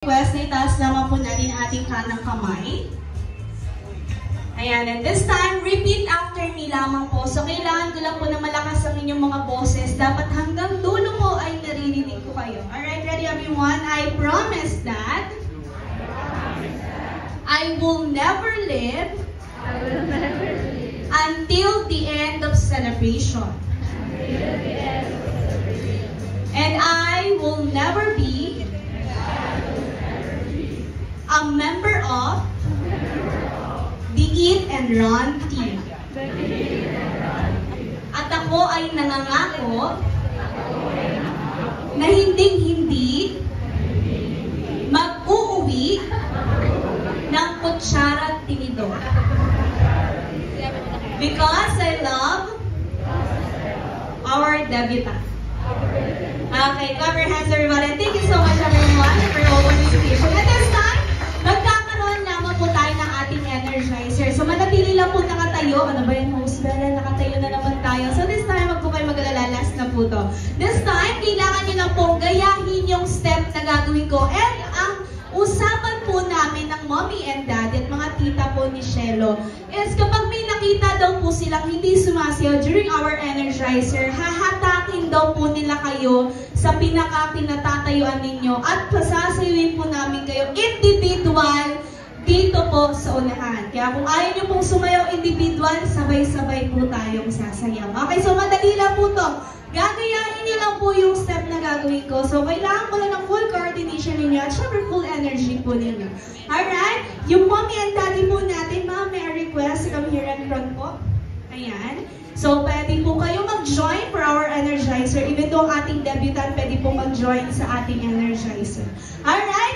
Request na itaas naman po natin ating kanang kamay. Ayan, and this time, repeat after me lamang po. So, kailangan ko lang po na malakas ang inyong mga boses. Dapat hanggang dulo po ay naririnig ko kayo. Alright, ready everyone? I promise that I will never live until the end of celebration. And I will never be a member of the Eat and Run team. At ako ay nangangako na hinding-hindi mag-uuwi ng kutsara at tinidor. Because I love our debutant. Okay, clap your hands everybody. Thank you so much everyone for your participation. At this time, magkakaroon naman po tayo ng ating energizer. So manatili lang po nakatayo. Ano ba yung host Bella? Nakatayo na naman tayo. So this time, wag po kayo mag-alala. Last na po to. This time, kailangan nyo lang pong gayahin yung step na gagawin ko. And ang usapan po namin ng mommy and daddy at mga tita po ni Shelo is kapag may nakita daw po silang hindi sumasayaw during our energizer, hahatakin daw po nila kayo sa pinaka-pinatatayuan ninyo at pasasayuin po namin kayo individual dito po sa unahan. Kaya kung ayaw nyo pong sumayaw individual, sabay-sabay po tayong sasayaw. Okay, so madali lang po to. Gagayahin niyo lang po yung step na gagawin ko. So, kailangan ko lang ng full coordination ninyo at syempre full energy po ninyo. Alright? Yung mommy and daddy po natin, ma'am, may request. Come here in front po. Ayan. So, pwede po kayo mag-join for our energizer. Even though ang ating debutant, pwede po mag-join sa ating energizer. Alright?